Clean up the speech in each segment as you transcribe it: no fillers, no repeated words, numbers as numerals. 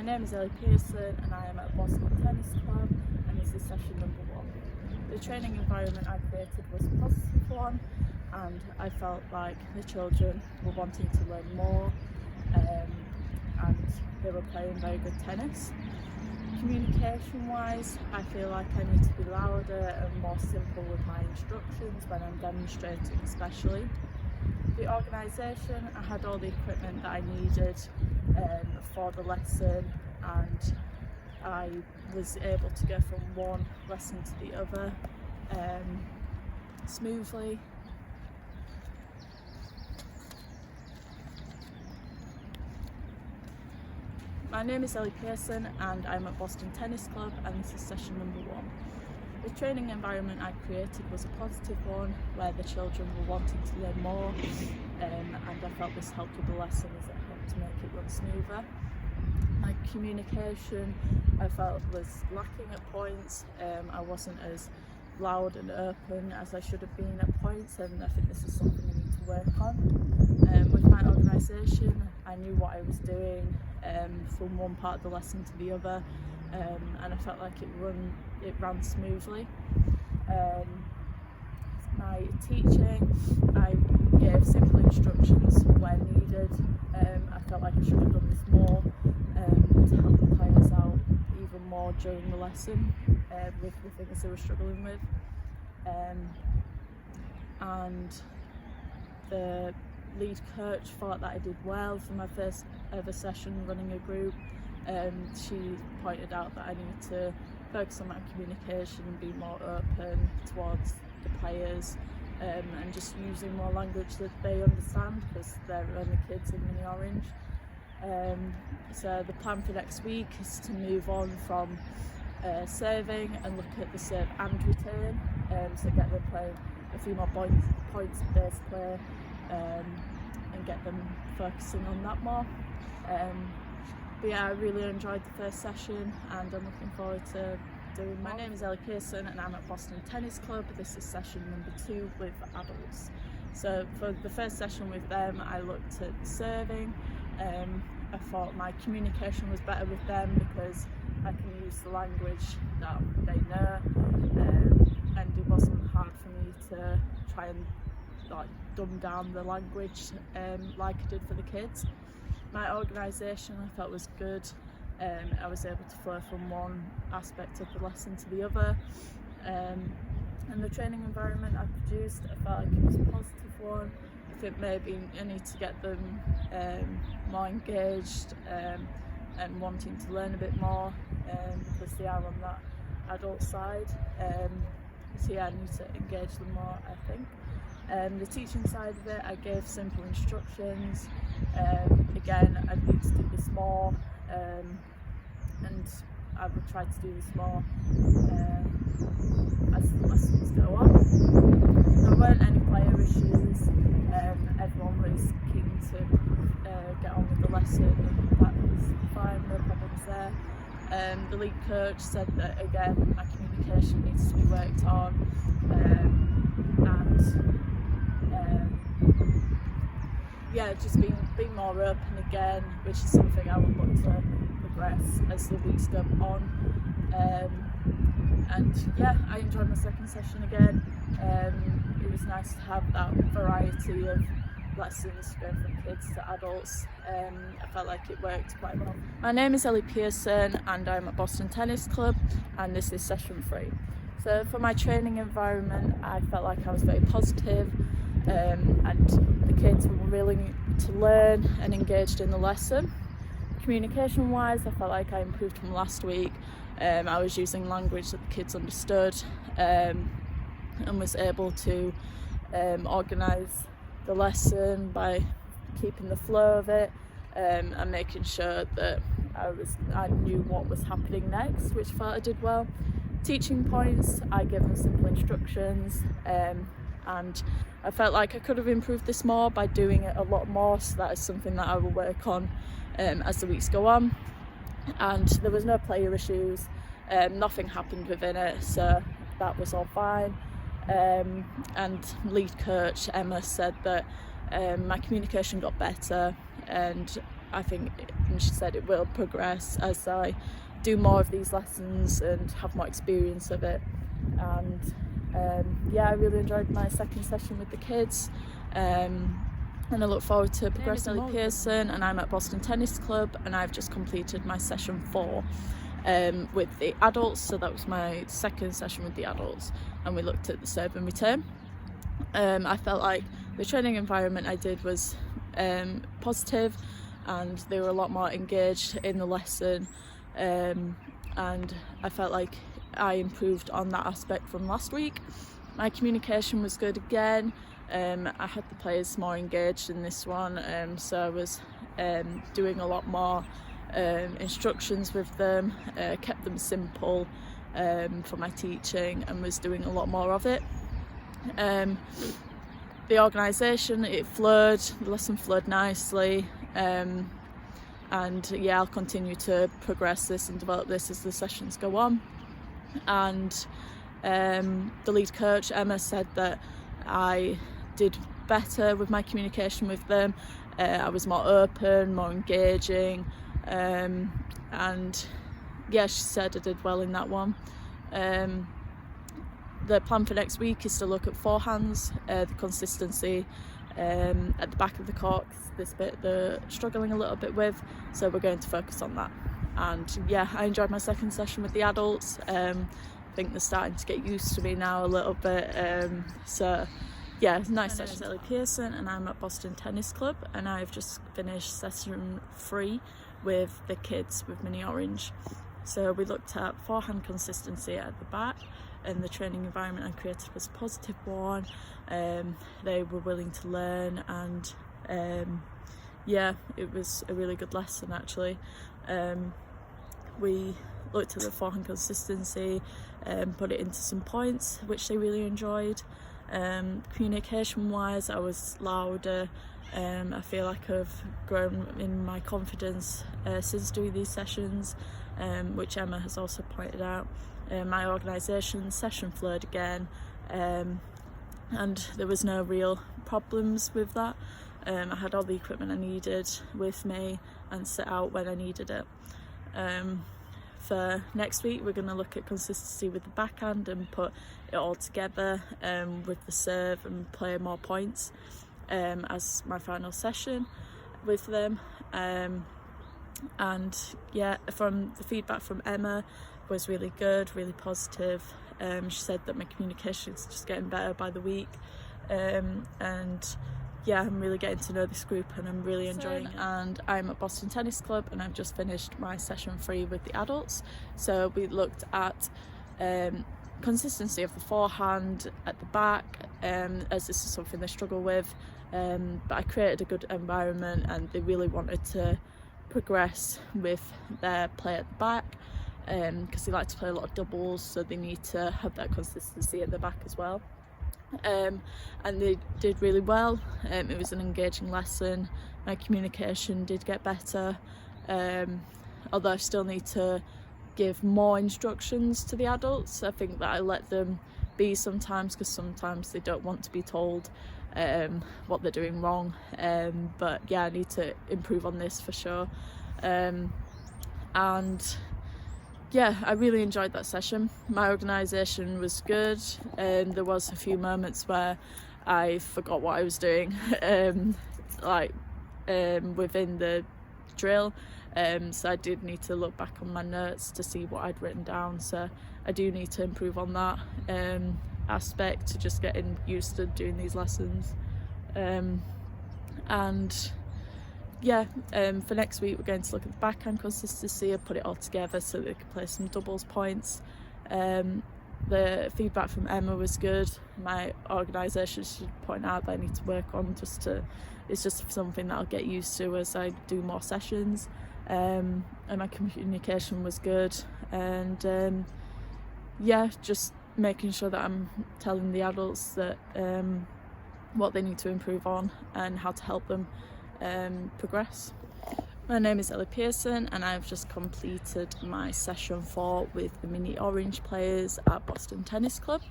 My name is Ellie Pearson and I am at Boston Tennis Club, and this is session number 1. The training environment I created was a positive one, and I felt like the children were wanting to learn more and they were playing very good tennis. Communication wise, I feel like I need to be louder and more simple with my instructions when I'm demonstrating especially. The organisation, I had all the equipment that I needed for the lesson, and I was able to go from one lesson to the other smoothly. My name is Ellie Pearson and I'm at Boston Tennis Club, and this is session number 1. The training environment I created was a positive one where the children were wanting to learn more, and I felt this helped with the lesson as it helped to make it run smoother. My communication I felt was lacking at points. I wasn't as loud and open as I should have been at points, and I think this is something I need to work on. With my organisation, I knew what I was doing from one part of the lesson to the other, and I felt like it ran smoothly. My teaching, I gave simple instructions where needed. I felt like I should have done this more to help the players out even more during the lesson with the things they were struggling with. And the lead coach thought that I did well for my first ever session running a group. She pointed out that I need to focus on my communication and be more open towards the players, and just using more language that they understand, because they're only kids in Mini Orange. So the plan for next week is to move on from serving and look at the serve and return, so get them playing a few more points of base play, and get them focusing on that more. But yeah, I really enjoyed the first session and I'm looking forward to doing more. My name is Ellie Pearson and I'm at Boston Tennis Club. This is session number 2 with adults. So for the first session with them, I looked at serving. I thought my communication was better with them because I can use the language that they know, and it wasn't hard for me to try and dumb down the language like I did for the kids. My organisation I felt was good. I was able to flow from one aspect of the lesson to the other, and the training environment I produced, I felt like it was a positive one. I think maybe I need to get them more engaged and wanting to learn a bit more, because they are on that adult side. So yeah, I need to engage them more, I think. The teaching side of it, I gave simple instructions. Again, I need to do this more, and I would try to do this more as the lessons go on. There weren't any player issues. Everyone was keen to get on with the lesson, and that was fine, no problems there. The lead coach said that again my communication needs to be worked on, yeah, just being more open again, which is something I would look to progress as the weeks go on. And yeah, I enjoyed my second session again. It was nice to have that variety of lessons going from kids to adults. I felt like it worked quite well. My name is Ellie Pearson and I'm at Boston Tennis Club, and this is session 3. So for my training environment, I felt like I was very positive, and the kids were willing to learn and engaged in the lesson. Communication wise, I felt like I improved from last week. I was using language that the kids understood, and was able to organise the lesson by keeping the flow of it, and making sure that I knew what was happening next, which I felt I did well. Teaching points, I gave them simple instructions, and I felt like I could have improved this more by doing it a lot more, so that is something that I will work on as the weeks go on. And there was no player issues, nothing happened within it, so that was all fine. And lead coach Emma said that my communication got better, and I think, and she said it will progress as I do more of these lessons and have more experience of it. And yeah, I really enjoyed my second session with the kids, and I look forward to progressing. I'm Pearson and I'm at Boston Tennis Club, and I've just completed my session 4 with the adults, so that was my second session with the adults, and we looked at the serve and return. I felt like the training environment I did was positive, and they were a lot more engaged in the lesson, and I felt like I improved on that aspect from last week. My communication was good again. I had the players more engaged in this one, so I was doing a lot more instructions with them, kept them simple for my teaching, and was doing a lot more of it. The organisation, it flowed, the lesson flowed nicely, and yeah, I'll continue to progress this and develop this as the sessions go on. And the lead coach, Emma, said that I did better with my communication with them. I was more open, more engaging, and yeah, she said I did well in that one. The plan for next week is to look at forehands, the consistency at the back of the corks, this bit they're struggling a little bit with, so we're going to focus on that. And yeah, I enjoyed my second session with the adults. I think they're starting to get used to me now a little bit, so yeah, it's a nice session. My name is Ellie Pearson and I'm at Boston Tennis Club, and I've just finished session 3 with the kids with Mini Orange. So we looked at forehand consistency at the back, and the training environment I created was a positive one. They were willing to learn, and yeah, it was a really good lesson actually. We looked at the forehand consistency and put it into some points which they really enjoyed. Communication wise, I was louder. I feel like I've grown in my confidence since doing these sessions, which Emma has also pointed out. My organisation session flowed again, and there was no real problems with that. I had all the equipment I needed with me and set out when I needed it. For next week, we're going to look at consistency with the backhand and put it all together with the serve and play more points as my final session with them. And yeah, from the feedback from Emma was really good, really positive. She said that my communication is just getting better by the week, and yeah, I'm really getting to know this group and I'm really enjoying it. And I'm at Boston Tennis Club and I've just finished my session 3 with the adults. So we looked at consistency of the forehand at the back, as this is something they struggle with, but I created a good environment and they really wanted to progress with their play at the back, because they like to play a lot of doubles, so they need to have that consistency at the back as well. And they did really well. It was an engaging lesson. My communication did get better, although I still need to give more instructions to the adults. I think that I let them be sometimes, because sometimes they don't want to be told what they're doing wrong, but yeah, I need to improve on this for sure. And yeah, I really enjoyed that session. My organisation was good. There was a few moments where I forgot what I was doing, within the drill. So I did need to look back on my notes to see what I'd written down. So I do need to improve on that aspect, to just getting used to doing these lessons. And yeah, for next week we're going to look at the backhand consistency and put it all together so that we can play some doubles points. The feedback from Emma was good. My organisation should point out that I need to work on, it's just something that I'll get used to as I do more sessions. And my communication was good, and yeah, just making sure that I'm telling the adults that what they need to improve on and how to help them progress. My name is Ellie Pearson and I've just completed my session 4 with the Mini Orange players at Boston Tennis Club.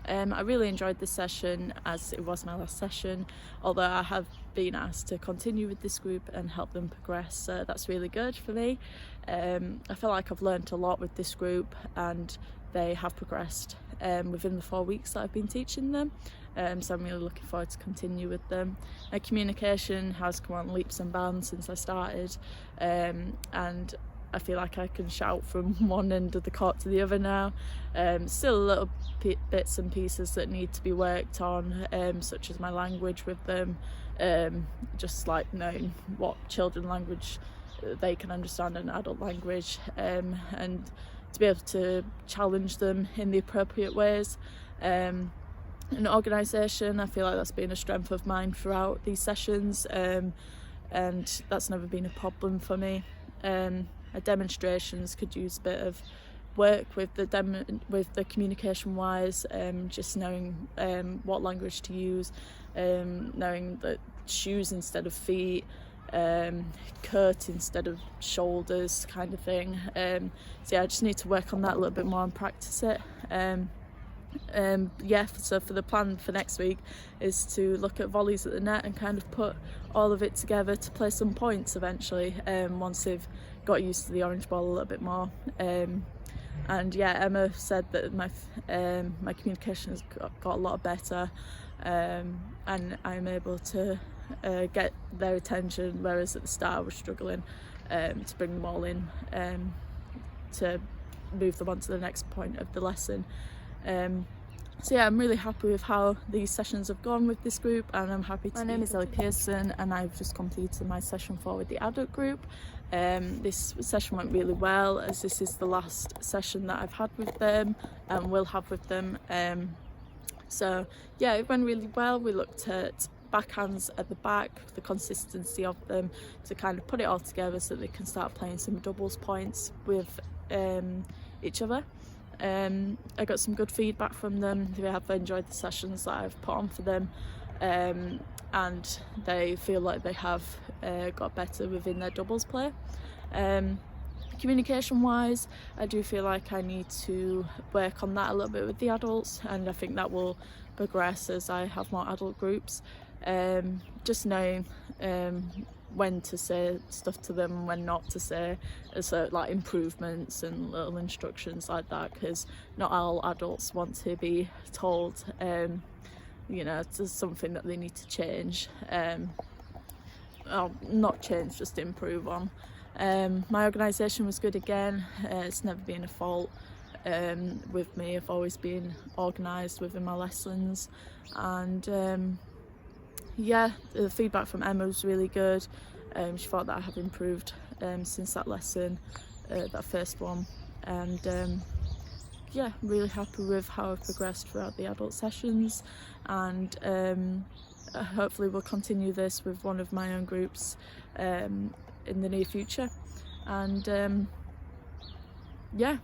I really enjoyed this session as it was my last session, although I have been asked to continue with this group and help them progress, so that's really good for me. I feel like I've learned a lot with this group and they have progressed within the 4 weeks that I've been teaching them, so I'm really looking forward to continue with them. Communication has come on leaps and bounds since I started, and I feel like I can shout from one end of the court to the other now. Still little bits and pieces that need to be worked on, such as my language with them, just like knowing what children language they can understand and adult language, and to be able to challenge them in the appropriate ways. And organisation, I feel like that's been a strength of mine throughout these sessions, and that's never been a problem for me. Demonstrations could use a bit of work with the communication wise, just knowing what language to use, knowing that shoes instead of feet, coat instead of shoulders kind of thing. So yeah, I just need to work on that a little bit more and practice it. So for the plan for next week is to look at volleys at the net and kind of put all of it together to play some points eventually, once they've got used to the orange ball a little bit more. And yeah, Emma said that my communication has got a lot better, and I'm able to get their attention, whereas at the start I was struggling to bring them all in, to move them on to the next point of the lesson. So yeah, I'm really happy with how these sessions have gone with this group, and I'm happy to. My name is Ellie Pearson and I've just completed my session 4 with the adult group. This session went really well, as this is the last session that I've had with them and will have with them. So yeah, it went really well. We looked at backhands at the back, the consistency of them, to kind of put it all together so they can start playing some doubles points with each other. I got some good feedback from them. They have enjoyed the sessions that I've put on for them, and they feel like they have got better within their doubles play. Communication wise, I do feel like I need to work on that a little bit with the adults, and I think that will progress as I have more adult groups. Just knowing when to say stuff to them and when not to say, so like improvements and little instructions like that, because not all adults want to be told it's something that they need to change, or not change, just improve on. My organisation was good again. It's never been a fault with me. I've always been organised within my lessons, and yeah, the feedback from Emma was really good. She thought that I have improved since that lesson, that first one, and yeah, really happy with how I've progressed throughout the adult sessions, and hopefully we'll continue this with one of my own groups in the near future, and yeah.